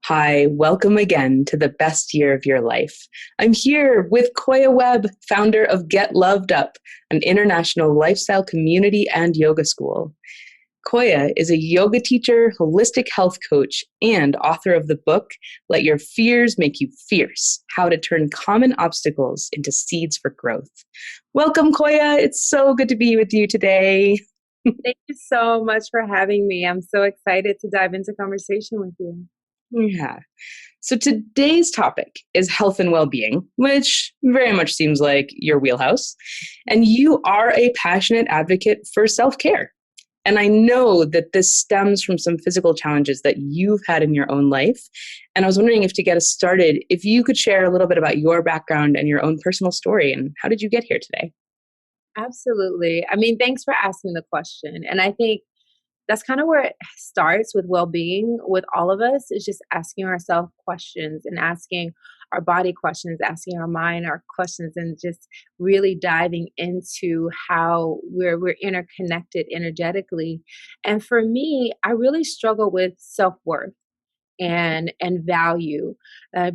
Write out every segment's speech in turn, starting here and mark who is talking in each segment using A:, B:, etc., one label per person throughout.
A: Hi, welcome again to the best year of your life. I'm here with Koya Webb, founder of Get Loved Up, an international lifestyle community and yoga school. Koya is a yoga teacher, holistic health coach, and author of the book, Let Your Fears Make You Fierce, How to Turn Common Obstacles into Seeds for Growth. Welcome, Koya. It's so good to be with you today.
B: Thank you so much for having me. I'm so excited to dive into conversation with you.
A: Yeah. So today's topic is health and well-being, which very much seems like your wheelhouse. And you are a passionate advocate for self-care. And I know that this stems from some physical challenges that you've had in your own life. And I was wondering if to get us started, if you could share a little bit about your background and your own personal story and how did you get here today?
B: Absolutely. Thanks for asking the question. And I think that's kind of where it starts with well-being with all of us is just asking ourselves questions and asking our body questions, asking our mind our questions, and just really diving into how we're interconnected energetically. And for me, I really struggle with self-worth and value,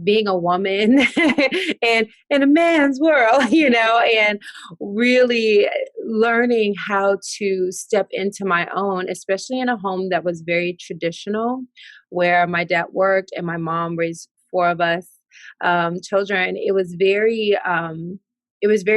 B: being a woman and in a man's world, and really learning how to step into my own, especially in a home that was very traditional, where my dad worked and my mom raised four of us children. It was very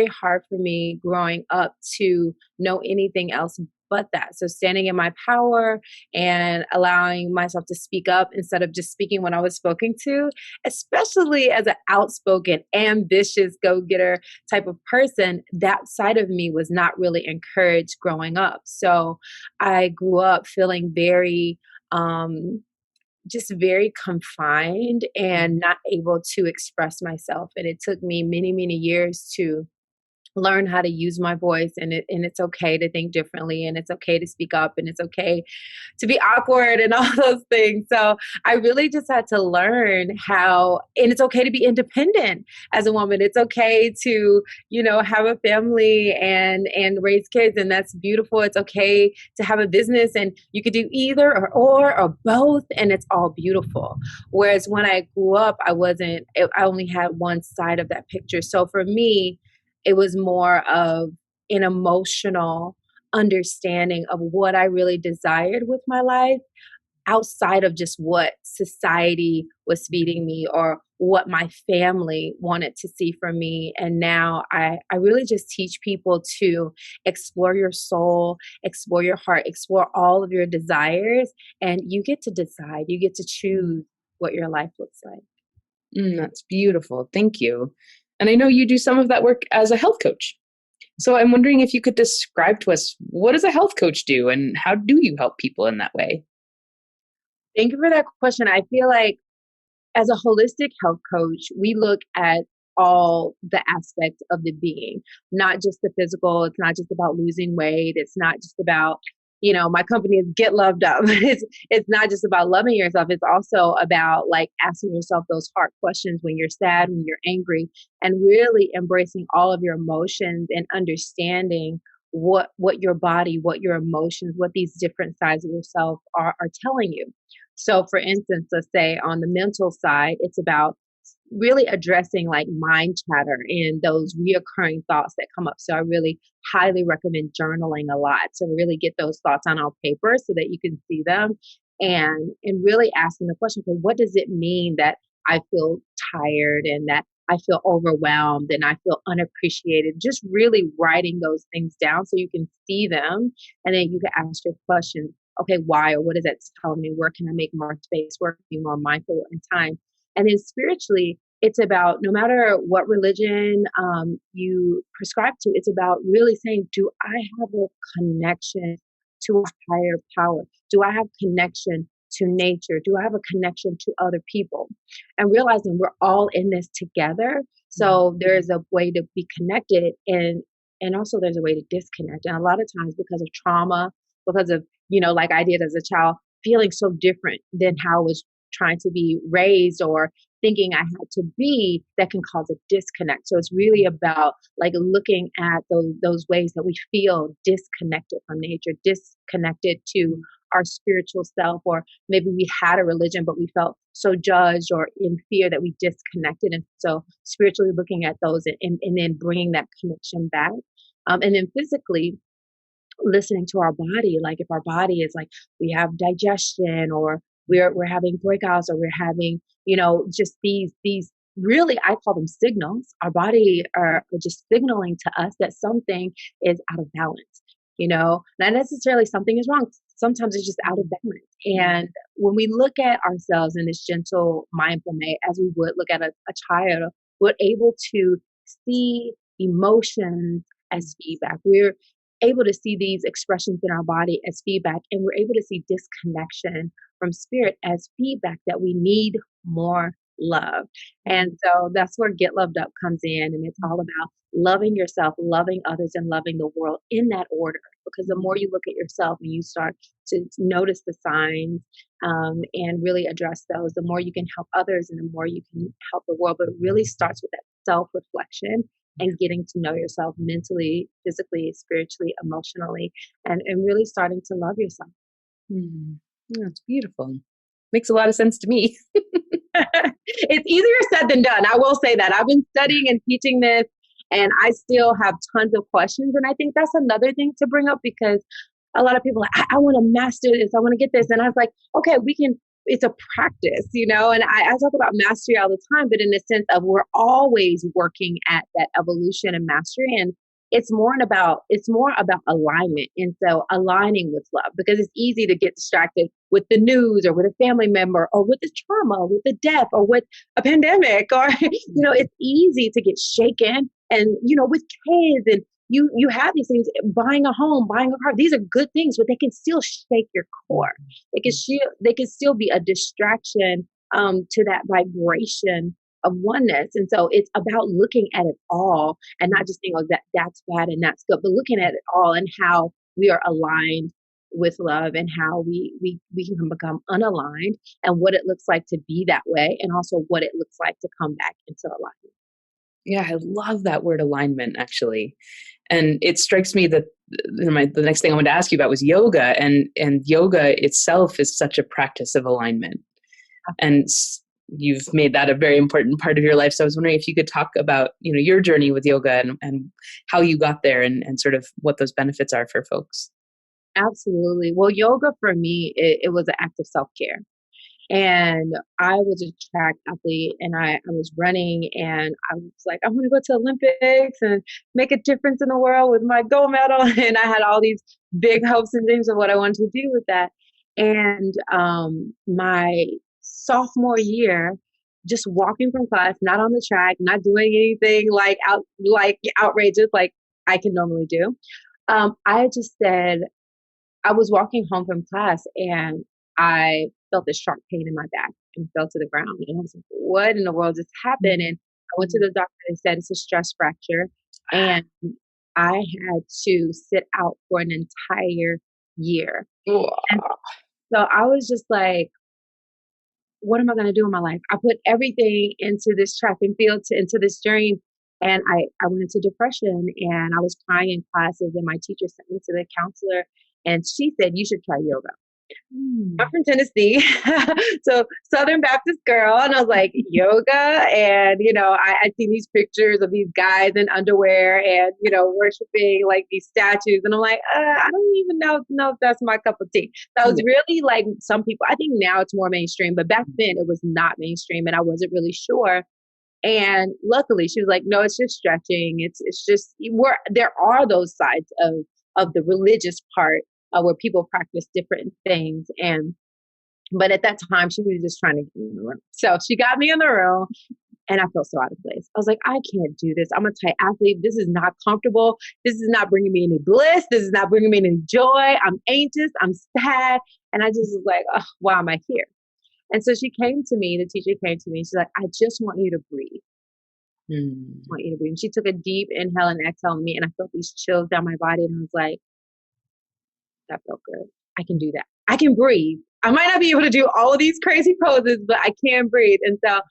B: hard for me growing up to know anything else but that. So standing in my power and allowing myself to speak up instead of just speaking when I was spoken to, especially as an outspoken, ambitious, go getter type of person, that side of me was not really encouraged growing up. So I grew up feeling just very confined and not able to express myself. And it took me many, many years to learn how to use my voice, and it's okay to think differently, and it's okay to speak up, and it's okay to be awkward and all those things. So I really just had to learn how, and it's okay to be independent as a woman. It's okay to, have a family and raise kids, and that's beautiful. It's okay to have a business, and you could do either or both, and it's all beautiful. Whereas when I grew up, I only had one side of that picture. So for me, it was more of an emotional understanding of what I really desired with my life outside of just what society was feeding me or what my family wanted to see from me. And now I really just teach people to explore your soul, explore your heart, explore all of your desires, and you get to decide, you get to choose what your life looks like.
A: That's beautiful. Thank you. And I know you do some of that work as a health coach. So I'm wondering if you could describe to us, what does a health coach do and how do you help people in that way?
B: Thank you for that question. I feel like as a holistic health coach, we look at all the aspects of the being, not just the physical. It's not just about losing weight. It's not just about, my company is Get Loved Up. It's not just about loving yourself. It's also about like asking yourself those hard questions when you're sad, when you're angry, and really embracing all of your emotions and understanding what your body, what your emotions, what these different sides of yourself are telling you. So, for instance, let's say on the mental side, it's about really addressing like mind chatter and those reoccurring thoughts that come up. So, I really highly recommend journaling a lot to really get those thoughts on paper so that you can see them and really asking the question, okay, what does it mean that I feel tired and that I feel overwhelmed and I feel unappreciated? Just really writing those things down so you can see them and then you can ask your question, okay, why or what is that telling me? Where can I make more space? Where can I be more mindful in time? And then spiritually, it's about no matter what religion you prescribe to, it's about really saying, do I have a connection to a higher power? Do I have connection to nature? Do I have a connection to other people? And realizing we're all in this together. So there's a way to be connected and also there's a way to disconnect. And a lot of times because of trauma, because of, like I did as a child, feeling so different than how I was trying to be raised or thinking I had to be, that can cause a disconnect. So it's really about like looking at those ways that we feel disconnected from nature, disconnected to our spiritual self, or maybe we had a religion, but we felt so judged or in fear that we disconnected. And so spiritually looking at those and then bringing that connection back. And then physically, listening to our body. Like if our body is like we have digestion, or we're having breakouts, or we're having, just these really, I call them signals. Our body are just signaling to us that something is out of balance. Not necessarily something is wrong. Sometimes it's just out of balance. And when we look at ourselves in this gentle, mindful way, as we would look at a child, we're able to see emotions as feedback. We're able to see these expressions in our body as feedback, and we're able to see disconnection from spirit as feedback that we need more love. And so that's where Get Loved Up comes in, and it's all about loving yourself, loving others, and loving the world in that order. Because the more you look at yourself and you start to notice the signs, and really address those, the more you can help others and the more you can help the world. But it really starts with that self-reflection and getting to know yourself mentally, physically, spiritually, emotionally, and really starting to love yourself.
A: That's beautiful. Makes a lot of sense to me.
B: It's easier said than done. I will say that. I've been studying and teaching this, and I still have tons of questions. And I think that's another thing to bring up, because a lot of people are like, I want to master this. I want to get this. And I was like, okay, it's a practice, and I talk about mastery all the time, but in the sense of we're always working at that evolution and mastery. And it's more about alignment. And so aligning with love, because it's easy to get distracted with the news, or with a family member, or with the trauma, with the death, or with a pandemic, or, it's easy to get shaken, and, with kids, and you have these things, buying a home, buying a car. These are good things, but they can still shake your core. They can still be a distraction to that vibration of oneness. And so it's about looking at it all, and not just saying, oh, that's bad and that's good, but looking at it all and how we are aligned with love, and how we can become unaligned, and what it looks like to be that way, and also what it looks like to come back into alignment.
A: Yeah, I love that word alignment, actually. And it strikes me that the next thing I wanted to ask you about was yoga, and yoga itself is such a practice of alignment. And you've made that a very important part of your life. So I was wondering if you could talk about, your journey with yoga, and how you got there, and sort of what those benefits are for folks.
B: Absolutely. Well, yoga for me, it was an act of self-care. And I was a track athlete, and I was running, and I was like, I want to go to Olympics and make a difference in the world with my gold medal. And I had all these big hopes and dreams of what I wanted to do with that. And my sophomore year, just walking from class, not on the track, not doing anything like outrageous like I can normally do. I just said, I was walking home from class, and I felt this sharp pain in my back, and fell to the ground. And I was like, what in the world just happened? And I went to the doctor. They said it's a stress fracture. And I had to sit out for an entire year. And so I was just like, what am I going to do in my life? I put everything into this track and field, into this dream. And I went into depression, and I was crying in classes, and my teacher sent me to the counselor, and she said, you should try yoga. I'm from Tennessee, so Southern Baptist girl, and I was like, yoga, and I see these pictures of these guys in underwear, and worshiping like these statues, and I'm like, I don't even know if that's my cup of tea. So I was really like, some people, I think now it's more mainstream, but back then it was not mainstream, and I wasn't really sure. And luckily, she was like, no, it's just stretching. It's just there are those sides of the religious part, where people practice different things. But at that time, she was just trying to get me in the room. So she got me in the room, and I felt so out of place. I was like, I can't do this. I'm a tight athlete. This is not comfortable. This is not bringing me any bliss. This is not bringing me any joy. I'm anxious. I'm sad. And I just was like, oh, why am I here? And so she came to me, the teacher came to me. She's like, I just want you to breathe. I want you to breathe. And she took a deep inhale and exhale on me, and I felt these chills down my body. And I was like, that felt good. I can do that. I can breathe. I might not be able to do all of these crazy poses, but I can breathe. And so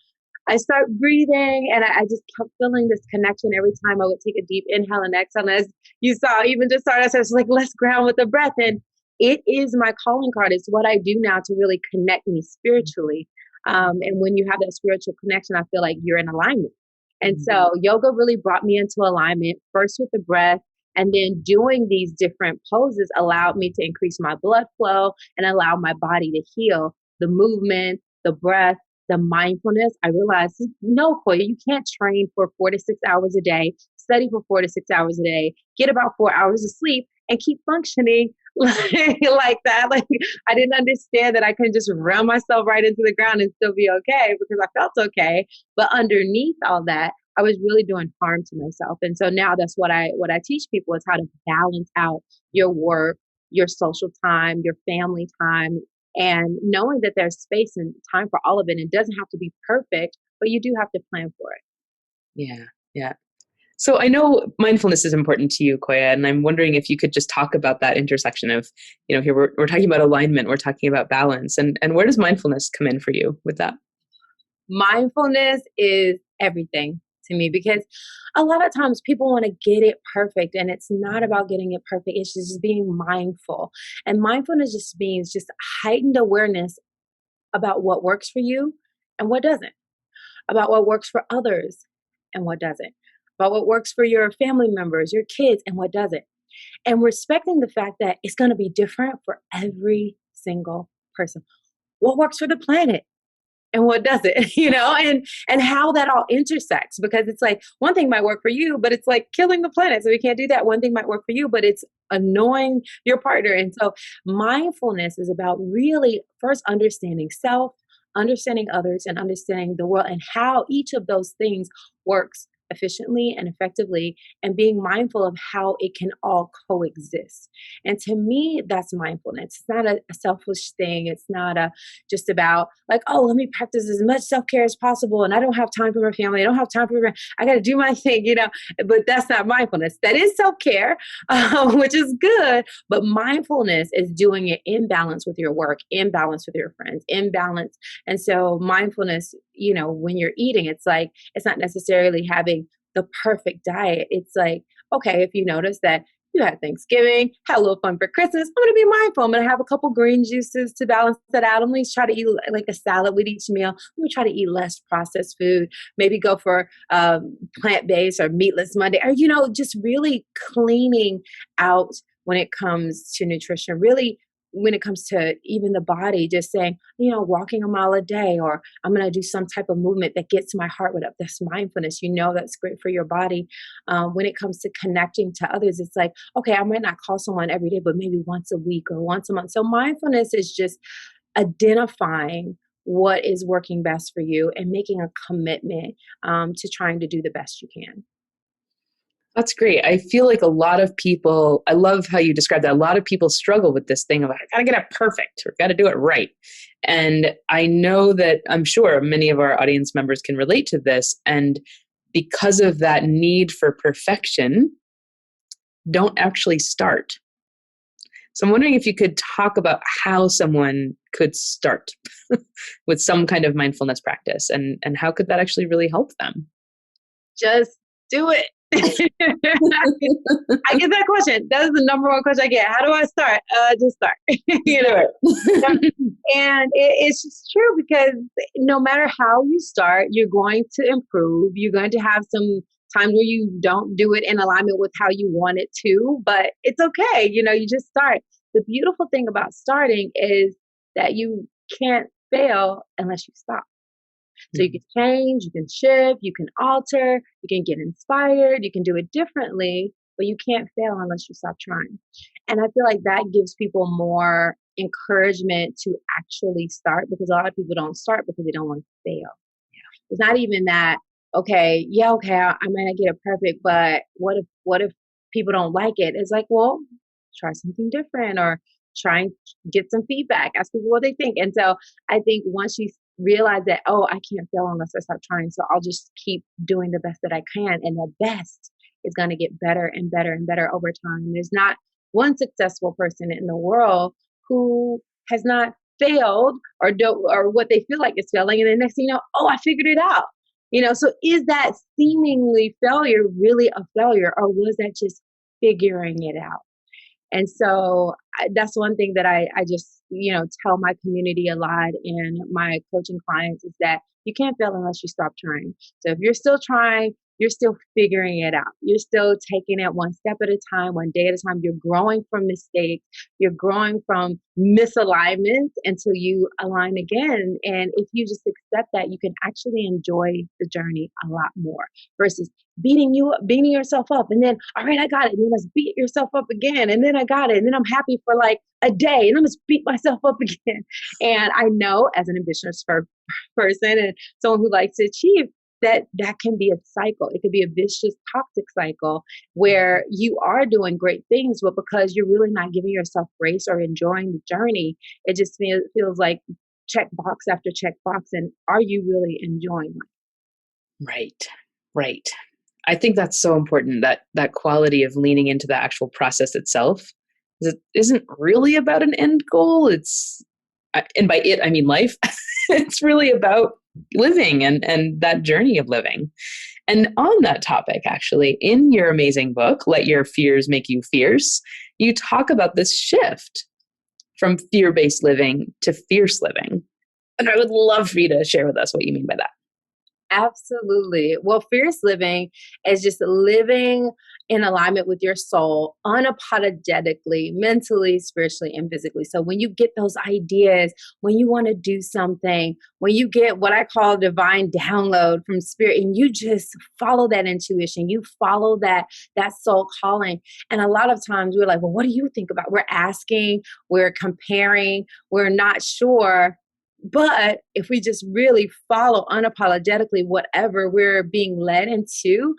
B: I start breathing, and I just kept feeling this connection every time I would take a deep inhale and exhale. And as you saw, even just started, I was like, let's ground with the breath. And it is my calling card. It's what I do now to really connect me spiritually. And when you have that spiritual connection, I feel like you're in alignment. And so yoga really brought me into alignment, first with the breath, and then doing these different poses allowed me to increase my blood flow and allow my body to heal. The movement, the breath, the mindfulness. I realized, no, Koya, you can't train for 4 to 6 hours a day, study for 4 to 6 hours a day, get about 4 hours of sleep, and keep functioning like that. Like, I didn't understand that I couldn't just run myself right into the ground and still be okay, because I felt okay. But underneath all that, I was really doing harm to myself. And so now that's what I teach people, is how to balance out your work, your social time, your family time, and knowing that there's space and time for all of it. It doesn't have to be perfect, but you do have to plan for it.
A: Yeah. Yeah. So I know mindfulness is important to you, Koya, and I'm wondering if you could just talk about that intersection of, here we're talking about alignment, we're talking about balance, and where does mindfulness come in for you with that?
B: Mindfulness is everything to me, because a lot of times people want to get it perfect, and it's not about getting it perfect. It's just being mindful. And mindfulness just means just heightened awareness about what works for you and what doesn't, about what works for others and what doesn't, about what works for your family members, your kids, and what doesn't. And respecting the fact that it's going to be different for every single person. What works for the planet and what doesn't, and how that all intersects, because it's like one thing might work for you, but it's like killing the planet. So we can't do that. One thing might work for you, but it's annoying your partner. And so mindfulness is about really first understanding self, understanding others, and understanding the world, and how each of those things works efficiently and effectively, and being mindful of how it can all coexist. And to me, that's mindfulness. It's not a selfish thing. It's not just about like, oh, let me practice as much self-care as possible, and I don't have time for my family, I don't have time for I got to do my thing. But that's not mindfulness. That is self-care, which is good, but mindfulness is doing it in balance with your work, in balance with your friends, in balance. And so mindfulness, when you're eating, it's like, it's not necessarily having the perfect diet. It's like, okay, if you notice that you had Thanksgiving, had a little fun for Christmas, I'm going to be mindful. I'm going to have a couple green juices to balance that out. I'm going to try to eat like a salad with each meal. Let me try to eat less processed food. Maybe go for plant-based or meatless Monday, or, just really cleaning out when it comes to nutrition, really when it comes to even the body, just saying, walking a mile a day, or I'm going to do some type of movement that gets my heart rate up. That's mindfulness. That's great for your body. When it comes to connecting to others, it's like, okay, I might not call someone every day, but maybe once a week or once a month. So mindfulness is just identifying what is working best for you and making a commitment to trying to do the best you can.
A: That's great. I feel like a lot of people, I love how you described that. A lot of people struggle with this thing of, I got to get it perfect or got to do it right. And I know that I'm sure many of our audience members can relate to this. And because of that need for perfection, don't actually start. So I'm wondering if you could talk about how someone could start with some kind of mindfulness practice, and how could that actually really help them?
B: Just do it. I get that question. That is the number one question I get. How do I start? Just start. And it's just true, because no matter how you start, you're going to improve. You're going to have some times where you don't do it in alignment with how you want it to, but it's okay. You just start. The beautiful thing about starting is that you can't fail unless you stop. So you can change, you can shift, you can alter, you can get inspired, you can do it differently, but you can't fail unless you stop trying. And I feel like that gives people more encouragement to actually start, because a lot of people don't start because they don't want to fail. It's not even that, okay, I might not get it perfect, but what if people don't like it? It's like, well, try something different, or try and get some feedback, ask people what they think. And so I think once you realize that, oh, I can't fail unless I stop trying, so I'll just keep doing the best that I can, and the best is going to get better and better and better over time. There's not one successful person in the world who has not failed or what they feel like is failing, and the next thing you know, oh, I figured it out. So is that seemingly failure really a failure, or was that just figuring it out? And so that's one thing that I just, tell my community a lot and my coaching clients is that you can't fail unless you stop trying. So if you're still trying, you're still figuring it out. You're still taking it one step at a time, one day at a time. You're growing from mistakes. You're growing from misalignments until you align again. And if you just accept that, you can actually enjoy the journey a lot more versus beating yourself up. And then, all right, I got it. And then let's beat yourself up again. And then I got it. And then I'm happy for like a day. And I'm just beat myself up again. And I know as an ambitious person and someone who likes to achieve, that can be a cycle. It could be a vicious, toxic cycle where you are doing great things, but because you're really not giving yourself grace or enjoying the journey, it just feels like check box after check box. And are you really enjoying life?
A: Right, right. I think that's so important, that quality of leaning into the actual process itself. It isn't really about an end goal. And by it, I mean life. It's really about living and that journey of living. And on that topic, actually, in your amazing book, Let Your Fears Make You Fierce, you talk about this shift from fear-based living to fierce living. And I would love for you to share with us what you mean by that.
B: Absolutely. Well, fierce living is just living in alignment with your soul unapologetically, mentally, spiritually, and physically. So when you get those ideas, when you want to do something, when you get what I call divine download from spirit and you just follow that intuition, you follow that soul calling. And a lot of times we're like, well, what do you think about? We're asking, we're comparing, we're not sure. But if we just really follow unapologetically whatever we're being led into,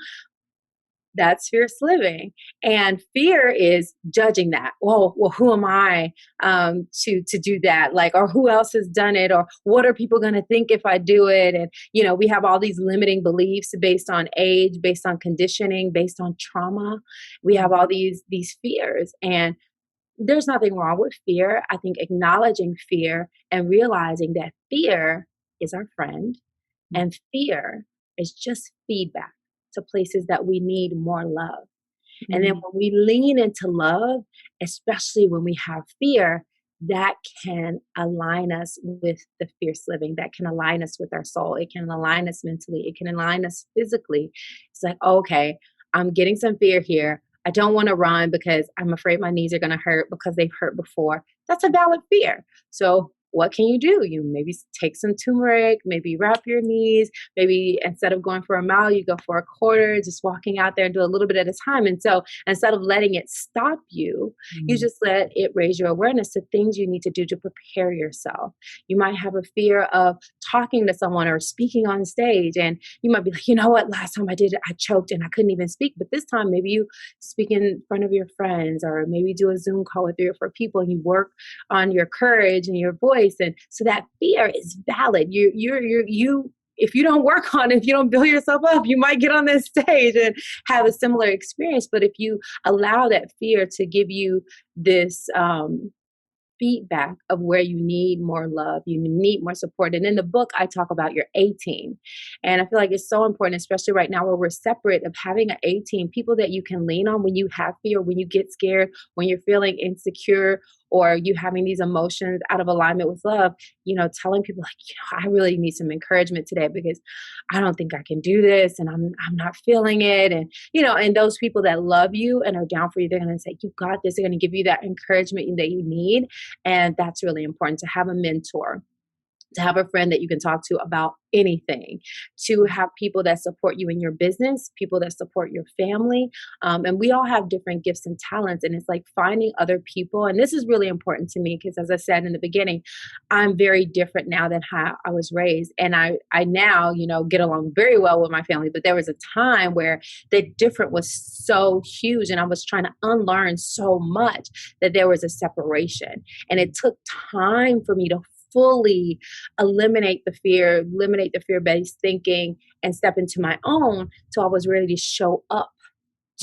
B: that's fierce living. And fear is judging that. Well, who am I to do that? Like, or who else has done it? Or what are people going to think if I do it? And we have all these limiting beliefs based on age, based on conditioning, based on trauma. We have all these fears, and there's nothing wrong with fear. I think acknowledging fear and realizing that fear is our friend and fear is just feedback to places that we need more love. And then when we lean into love, especially when we have fear, that can align us with the fierce living, that can align us with our soul. It can align us mentally. It can align us physically. It's like, okay, I'm getting some fear here. I don't want to run because I'm afraid my knees are going to hurt because they've hurt before. That's a valid fear. So what can you do? You maybe take some turmeric, maybe wrap your knees, maybe instead of going for a mile, you go for a quarter, just walking out there and do a little bit at a time. And so instead of letting it stop you, you just let it raise your awareness to things you need to do to prepare yourself. You might have a fear of talking to someone or speaking on stage. And you might be like, you know what, last time I did it, I choked and I couldn't even speak. But this time, maybe you speak in front of your friends or maybe do a Zoom call with 3 or 4 people and you work on your courage and your voice. And so that fear is valid. You if you don't work on it, if you don't build yourself up, you might get on this stage and have a similar experience. But if you allow that fear to give you this feedback of where you need more love, you need more support. And in the book, I talk about your A team. And I feel like it's so important, especially right now where we're separate, of having an A team, people that you can lean on when you have fear, when you get scared, when you're feeling insecure, or you having these emotions out of alignment with love, telling people like, I really need some encouragement today because I don't think I can do this and I'm not feeling it. And, and those people that love you and are down for you, they're going to say, you got this. They're going to give you that encouragement that you need. And that's really important, to have a mentor, to have a friend that you can talk to about anything, to have people that support you in your business, people that support your family. And we all have different gifts and talents. And it's like finding other people. And this is really important to me because, as I said in the beginning, I'm very different now than how I was raised. And I now, get along very well with my family. But there was a time where the different was so huge and I was trying to unlearn so much that there was a separation. And it took time for me to fully eliminate the fear-based thinking and step into my own till I was ready to show up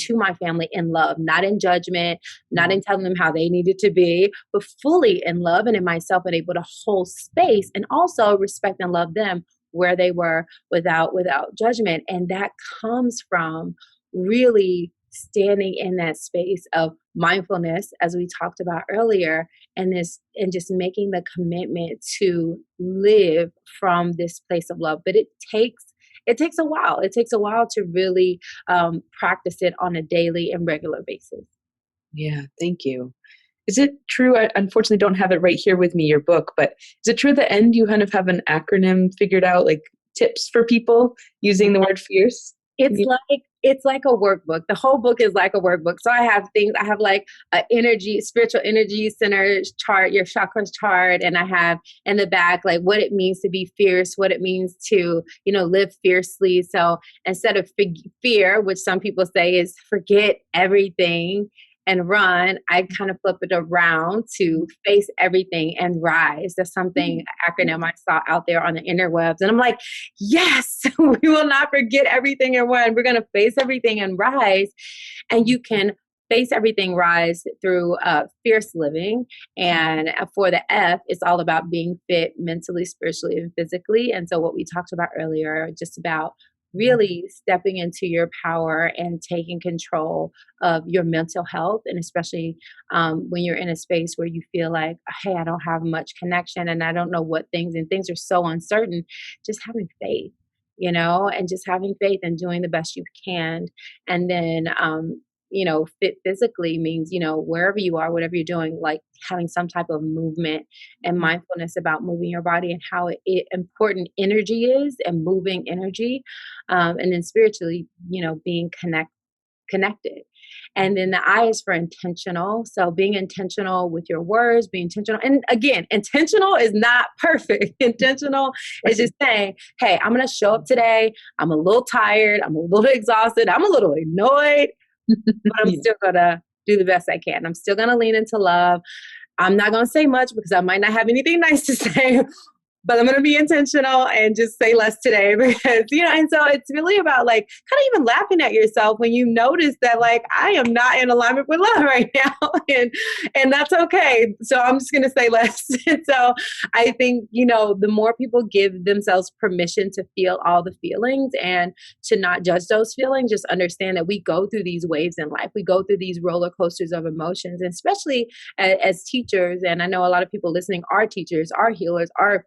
B: to my family in love, not in judgment, not in telling them how they needed to be, but fully in love and in myself, and able to hold space and also respect and love them where they were without judgment. And that comes from really standing in that space of mindfulness, as we talked about earlier, and just making the commitment to live from this place of love. But it takes a while. It takes a while to really practice it on a daily and regular basis.
A: Yeah, thank you. Is it true? I unfortunately don't have it right here with me, your book, but is it true at the end you kind of have an acronym figured out, like tips for people using the word fierce? Can you?
B: It's like a workbook. The whole book is like a workbook. So I have things. I have like a energy, spiritual energy center chart, your chakras chart, and I have in the back like what it means to be fierce, what it means to live fiercely. So instead of fear, which some people say is forget everything and run, I kind of flip it around to face everything and rise. That's something acronym I saw out there on the interwebs. And I'm like, yes, we will not forget everything and run. We're going to face everything and rise. And you can face everything rise through fierce living. And for the F, it's all about being fit mentally, spiritually, and physically. And so what we talked about earlier, just about really stepping into your power and taking control of your mental health. And especially when you're in a space where you feel like, hey, I don't have much connection and I don't know what things, and things are so uncertain, just having faith, and just having faith and doing the best you can. And then, fit physically means, wherever you are, whatever you're doing, like having some type of movement and mindfulness about moving your body and how important energy is and moving energy. And then spiritually, being connected. And then the I is for intentional. So being intentional with your words, being intentional. And again, intentional is not perfect. Intentional is just saying, hey, I'm going to show up today. I'm a little tired. I'm a little exhausted. I'm a little annoyed, but I'm still going to do the best I can. I'm still going to lean into love. I'm not going to say much because I might not have anything nice to say, but I'm going to be intentional and just say less today because, and so it's really about like kind of even laughing at yourself when you notice that like, I am not in alignment with love right now. And that's okay. So I'm just going to say less. And so I think, the more people give themselves permission to feel all the feelings and to not judge those feelings, just understand that we go through these waves in life. We go through these roller coasters of emotions, and especially as teachers. And I know a lot of people listening are teachers, are healers, are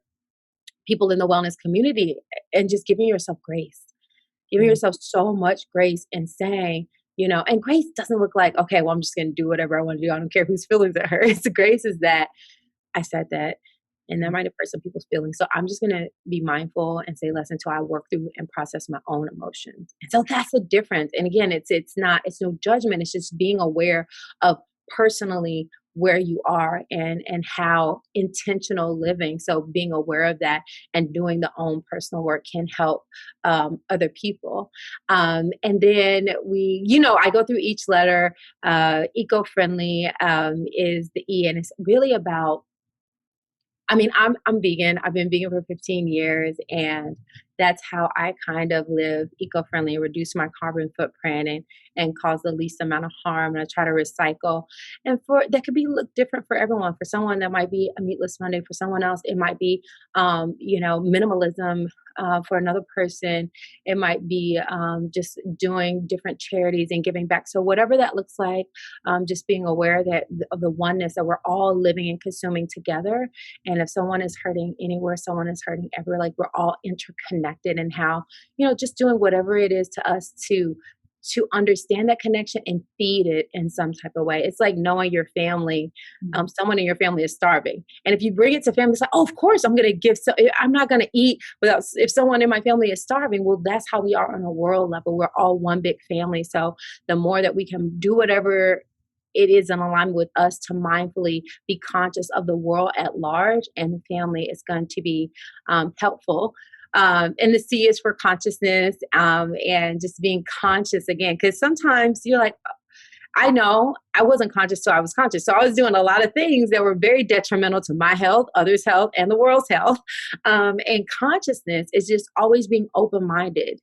B: people in the wellness community, and just giving yourself grace, giving yourself so much grace and saying, and grace doesn't look like, okay, well, I'm just going to do whatever I want to do. I don't care whose feelings it hurts. Grace is that I said that, and that might have hurt some people's feelings. So I'm just going to be mindful and say less until I work through and process my own emotions. And so that's the difference. And again, it's no judgment. It's just being aware of personally where you are and how intentional living. So being aware of that and doing the own personal work can help other people. And then I go through each letter. Eco-friendly is the E, and it's really about, I'm vegan. I've been vegan for 15 years, and that's how I kind of live eco-friendly, reduce my carbon footprint and cause the least amount of harm. And I try to recycle. And that could be look different for everyone. For someone that might be a meatless Monday. For someone else, it might be, minimalism. For another person, it might be just doing different charities and giving back. So whatever that looks like, just being aware of the oneness that we're all living and consuming together. And if someone is hurting anywhere, someone is hurting everywhere, like we're all interconnected, and how, just doing whatever it is to us to understand that connection and feed it in some type of way. It's like knowing your family, someone in your family is starving. And if you bring it to family, it's like, oh, of course I'm going to give. So I'm not going to eat without, if someone in my family is starving, well, that's how we are on a world level. We're all one big family. So the more that we can do whatever it is in alignment with us to mindfully be conscious of the world at large and the family, is going to be helpful. And the C is for consciousness, and just being conscious again. Because sometimes you're like, I know I wasn't conscious till I was conscious. So I was doing a lot of things that were very detrimental to my health, others' health, and the world's health. And consciousness is just always being open-minded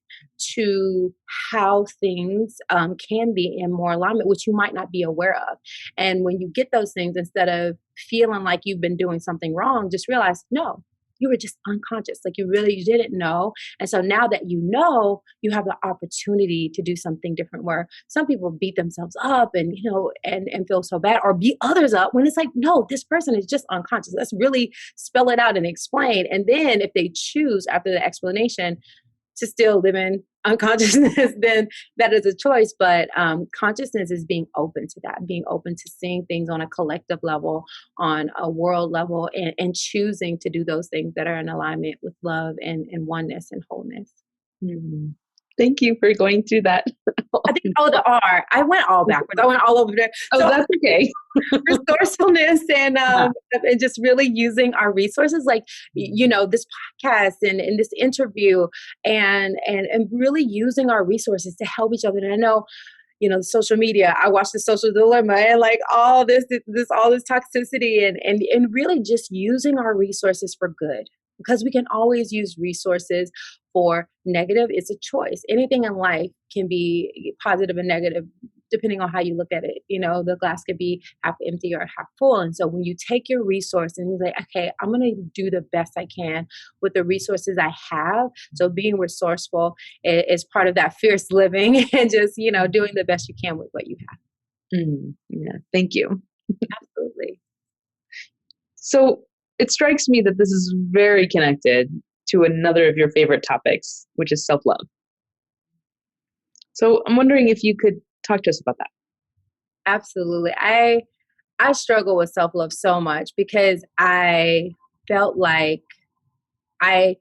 B: to how things can be in more alignment, which you might not be aware of. And when you get those things, instead of feeling like you've been doing something wrong, just realize, no, you were just unconscious. Like you didn't know. And so now that you know, you have the opportunity to do something different where some people beat themselves up and, and feel so bad or beat others up when it's like, no, this person is just unconscious. Let's really spell it out and explain. And then if they choose after the explanation to still live in unconsciousness, then that is a choice. But consciousness is being open to that, being open to seeing things on a collective level, on a world level, and choosing to do those things that are in alignment with love and oneness and wholeness.
A: Mhm. Thank you for going through that.
B: I think, oh, the R. I went all backwards. I went all over there.
A: Oh,
B: So
A: that's okay.
B: resourcefulness
A: Uh-huh.
B: and just really using our resources like this podcast and this interview and really using our resources to help each other. And I know social media, I watch the social dilemma and like all all this toxicity and really just using our resources for good, because we can always use resources for negative. It's a choice. Anything in life can be positive and negative depending on how you look at it. The glass could be half empty or half full. And so when you take your resource and you say, okay, I'm going to do the best I can with the resources I have. So being resourceful is part of that fierce living and just, doing the best you can with what you have.
A: Yeah, thank you.
B: Absolutely.
A: So it strikes me that this is very connected to another of your favorite topics, which is self-love. So I'm wondering if you could talk to us about that.
B: Absolutely. I struggle with self-love so much because I felt like I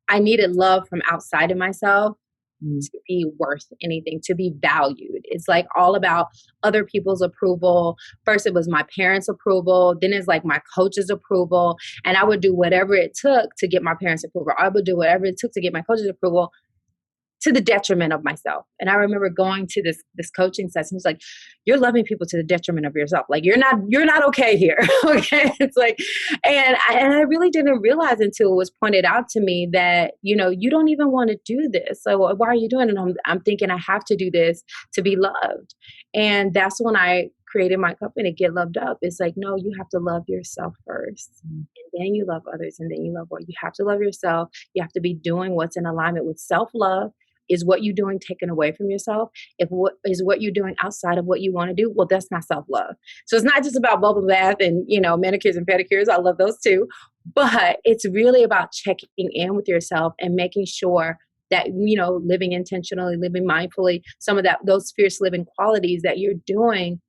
B: I needed love from outside of myself
A: Mm.
B: to be worth anything, to be valued. It's like all about other people's approval. First, it was my parents' approval. Then it's like my coach's approval. And I would do whatever it took to get my parents' approval. I would do whatever it took to get my coach's approval to the detriment of myself. And I remember going to this coaching session. It's like, you're loving people to the detriment of yourself. Like you're not okay here. Okay. It's like, and I really didn't realize until it was pointed out to me that, you don't even want to do this. So why are you doing it? And I'm thinking I have to do this to be loved. And that's when I created my company, Get Loved Up. It's like, no, you have to love yourself first. And then you love others, and then you love what you have to love yourself. You have to be doing what's in alignment with self-love. Is what you're doing taken away from yourself? If what is what you're doing outside of what you want to do, well, that's not self-love. So it's not just about bubble bath and manicures and pedicures. I love those too. But it's really about checking in with yourself and making sure that living intentionally, living mindfully, some of those fierce living qualities that you're doing,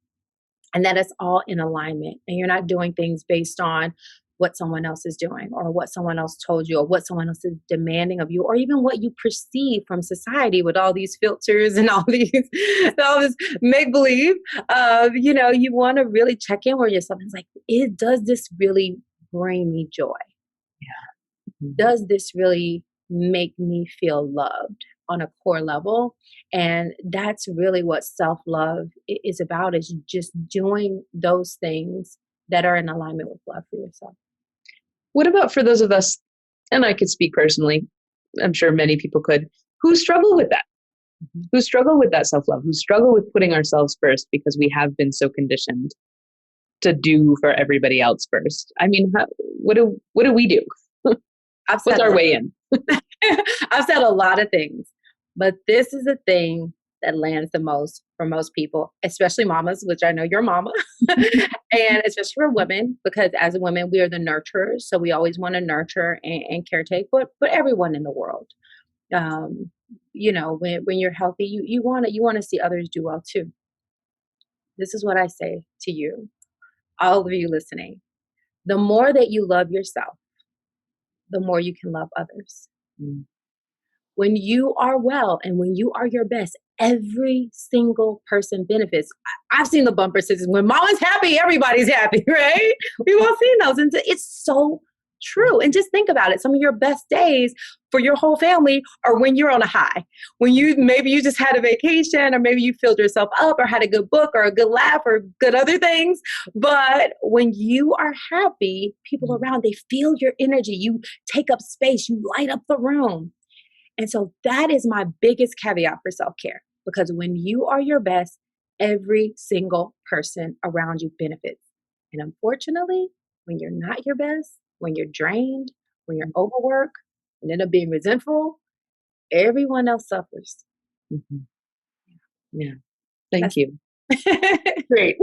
B: and that it's all in alignment, and you're not doing things based on what someone else is doing or what someone else told you or what someone else is demanding of you, or even what you perceive from society with all these filters and all this make believe. You want to really check in with yourself. It's like, does this really bring me joy?
A: Yeah.
B: Does this really make me feel loved on a core level? And that's really what self-love is about, is just doing those things that are in alignment with love for yourself.
A: What about for those of us, and I could speak personally, I'm sure many people could, who struggle with that, who struggle with that self-love, who struggle with putting ourselves first because we have been so conditioned to do for everybody else first. I mean, what do we do? What's our way in?
B: I've said a lot of things, but this is the thing that lands the most for most people, especially mamas, which I know you're a mama, and especially for women, because as women, we are the nurturers. So we always want to nurture and caretake, but everyone in the world. When you're healthy, you want to see others do well too. This is what I say to you, all of you listening. The more that you love yourself, the more you can love others.
A: Mm.
B: When you are well and when you are your best, every single person benefits. I've seen the bumper stickers. When mama's happy, everybody's happy, right? We've all seen those. And it's so true. And just think about it. Some of your best days for your whole family are when you're on a high. When maybe you just had a vacation, or maybe you filled yourself up, or had a good book or a good laugh or good other things. But when you are happy, people around, they feel your energy. You take up space. You light up the room. And so that is my biggest caveat for self-care, because when you are your best, every single person around you benefits. And unfortunately, when you're not your best, when you're drained, when you're overworked and end up being resentful, everyone else suffers.
A: Mm-hmm. Yeah. Thank
B: That's
A: you. Great.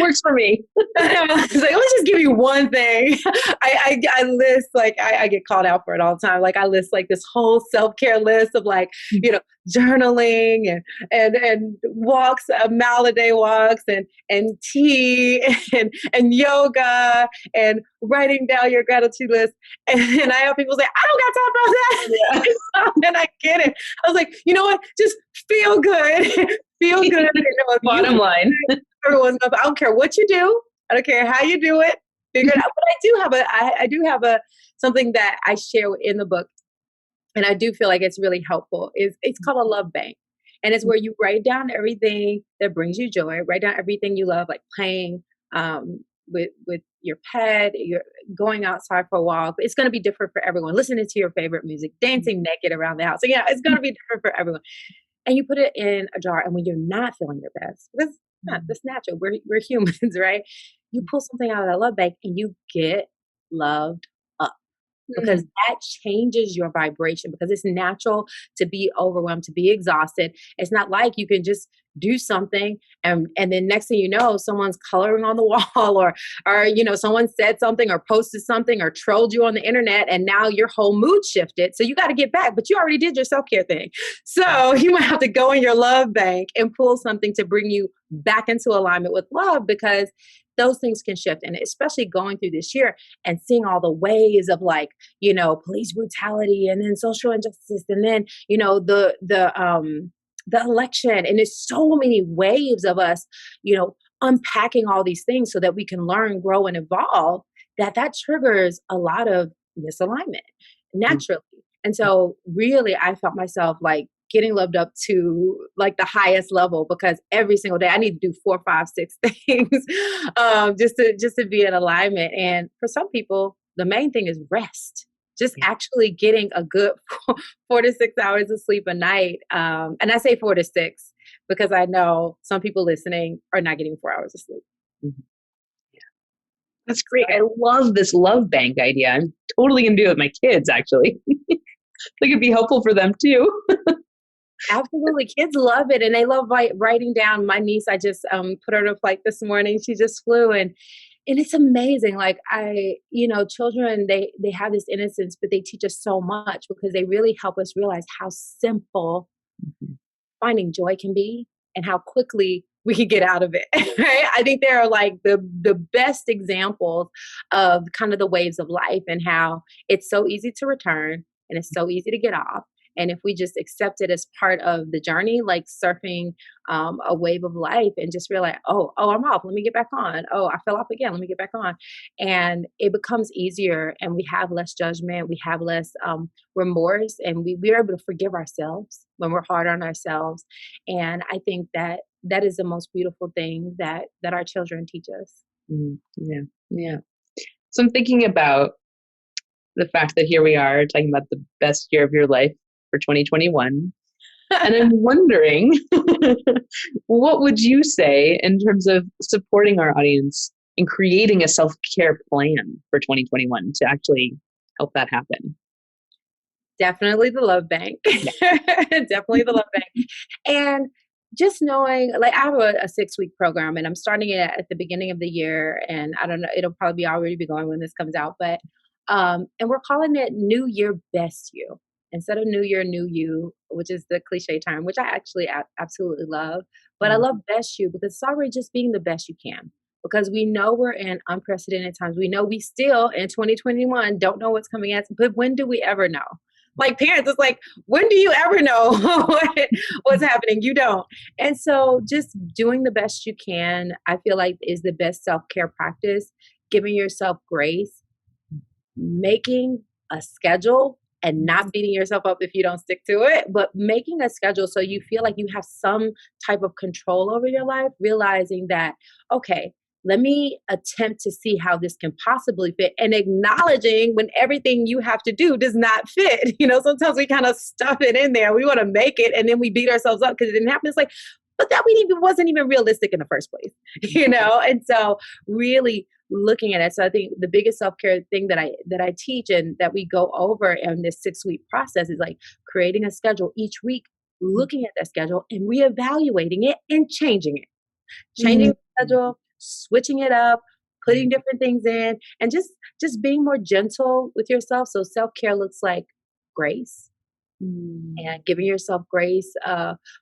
A: Works for me.
B: It's like, let's just give you one thing. I list, like, I get called out for it all the time. Like, I list like this whole self-care list of, like, journaling and walks, mile a day walks, and tea and yoga and writing down your gratitude list. And I have people say, I don't got time for that. Yeah. And I get it. I was like, you know what? Just feel good. Feel good.
A: Bottom line.
B: Everyone's going, I don't care what you do. I don't care how you do it. Figure it out. But I do have something that I share in the book, and I do feel like it's really helpful. It's called a love bank, and it's where you write down everything that brings you joy. Write down everything you love, like playing with your pet, you're going outside for a walk. It's going to be different for everyone. Listening to your favorite music, dancing naked around the house. So yeah, it's going to be different for everyone. And you put it in a jar, and when you're not feeling your best, because that's natural, we're humans, right? You pull something out of that love bank and you get loved up, because that changes your vibration, because it's natural to be overwhelmed, to be exhausted. It's not like you can just do something and then next thing you know, someone's coloring on the wall, or someone said something or posted something or trolled you on the internet, and now your whole mood shifted. So you got to get back, but you already did your self-care thing. So you might have to go in your love bank and pull something to bring you back into alignment with love, because those things can shift. And especially going through this year and seeing all the waves of, like, police brutality, and then social injustice, and then, the election. And there's so many waves of us, unpacking all these things so that we can learn, grow, and evolve, that triggers a lot of misalignment naturally. And so really, I felt myself like getting loved up to like the highest level, because every single day I need to do 4, 5, 6 things just to be in alignment. And for some people, the main thing is rest. Just actually getting a good 4 to 6 hours of sleep a night. And I say 4 to 6 because I know some people listening are not getting 4 hours of sleep.
A: Mm-hmm. Yeah. That's great. I love this love bank idea. I'm totally going to do it with my kids, actually. I think it'd be helpful for them too.
B: Absolutely. Kids love it. And they love writing down. My niece, I just put her on a flight this morning. She just flew, and it's amazing. Like, children, they have this innocence, but they teach us so much, because they really help us realize how simple finding joy can be and how quickly we can get out of it. Right? I think they're like the best examples of kind of the waves of life, and how it's so easy to return and it's so easy to get off. And if we just accept it as part of the journey, like surfing a wave of life, and just realize, oh, I'm off, let me get back on. Oh, I fell off again, let me get back on. And it becomes easier, and we have less judgment, we have less remorse, and we're able to forgive ourselves when we're hard on ourselves. And I think that is the most beautiful thing that our children teach us.
A: Yeah. Yeah. So I'm thinking about the fact that here we are talking about the best year of your life for 2021. And I'm wondering, what would you say in terms of supporting our audience in creating a self-care plan for 2021 to actually help that happen?
B: Definitely the love bank. Definitely the love bank. And just knowing, like, I have a 6-week program, and I'm starting it at the beginning of the year. And I don't know, it'll probably already be going when this comes out, but, and we're calling it New Year Best You. Instead of New Year, New You, which is the cliche term, which I actually absolutely love. But I love Best You because it's already just being the best you can. Because we know we're in unprecedented times. We know we still, in 2021, don't know what's coming at us. But when do we ever know? Like parents, it's like, when do you ever know what's happening? You don't. And so just doing the best you can, I feel like, is the best self-care practice. Giving yourself grace, making a schedule, and not beating yourself up if you don't stick to it, but making a schedule so you feel like you have some type of control over your life, realizing that, okay, let me attempt to see how this can possibly fit, and acknowledging when everything you have to do does not fit. Sometimes we kind of stuff it in there. We want to make it, and then we beat ourselves up because it didn't happen. It's like, but that wasn't even realistic in the first place, And so really looking at it. So I think the biggest self-care thing that I teach and that we go over in this 6-week process is like creating a schedule each week, looking at that schedule and reevaluating it and changing
A: Mm.
B: the schedule, switching it up, putting different things in, and just being more gentle with yourself. So self-care looks like grace
A: Mm.
B: and giving yourself grace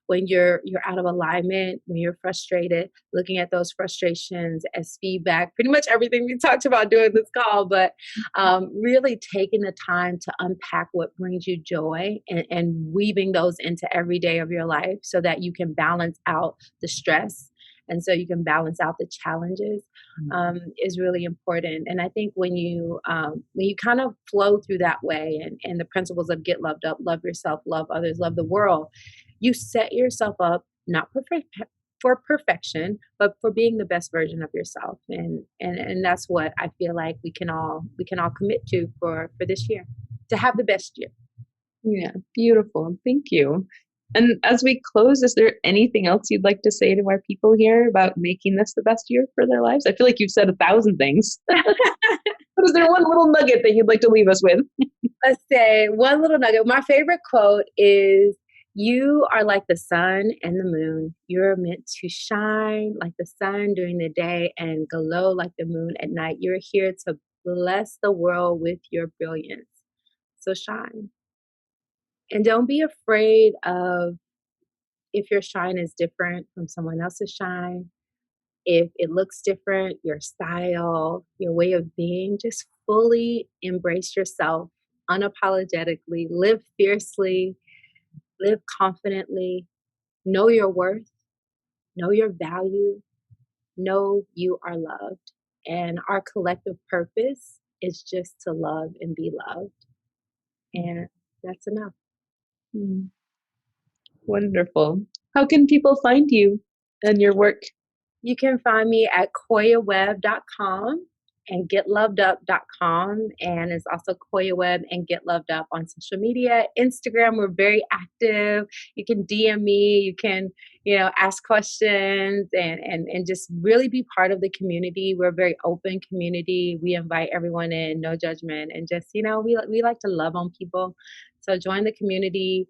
B: when you're out of alignment, when you're frustrated, looking at those frustrations as feedback, pretty much everything we talked about during this call, but really taking the time to unpack what brings you joy and weaving those into every day of your life so that you can balance out the stress and so you can balance out the challenges is really important. And I think when you kind of flow through that way and the principles of get loved up, love yourself, love others, love the world, you set yourself up not for perfection, but for being the best version of yourself. And that's what I feel like we can all commit to for this year, to have the best year.
A: Yeah, beautiful. Thank you. And as we close, is there anything else you'd like to say to our people here about making this the best year for their lives? I feel like you've said 1,000 things. But is there one little nugget that you'd like to leave us with?
B: Let's say one little nugget. My favorite quote is, "You are like the sun and the moon. You're meant to shine like the sun during the day and glow like the moon at night. You're here to bless the world with your brilliance. So shine. And don't be afraid of if your shine is different from someone else's shine. If it looks different, your style, your way of being, just fully embrace yourself unapologetically, live fiercely, live confidently, know your worth, know your value, know you are loved. And our collective purpose is just to love and be loved. And that's enough."
A: Mm, wonderful. How can people find you and your work?
B: You can find me at koyawebb.com and getlovedup.com. And it's also Koya Webb and Get Loved Up on social media. Instagram, we're very active. You can DM me, you can, ask questions and just really be part of the community. We're a very open community. We invite everyone in, no judgment, and just, we like to love on people. So join the community.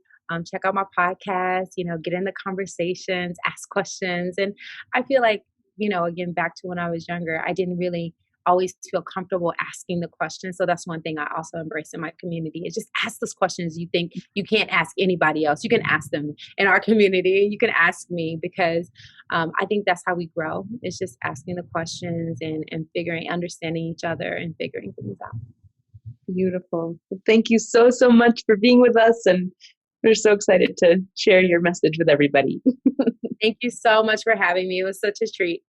B: Check out my podcast, get in the conversations, ask questions. And I feel like, again, back to when I was younger, I didn't really always feel comfortable asking the questions. So that's one thing I also embrace in my community is just ask those questions you think you can't ask anybody else. You can ask them in our community. You can ask me because I think that's how we grow. It's just asking the questions and understanding each other and figuring things out.
A: Beautiful. Well, thank you so, so much for being with us. And we're so excited to share your message with everybody.
B: Thank you so much for having me. It was such a treat.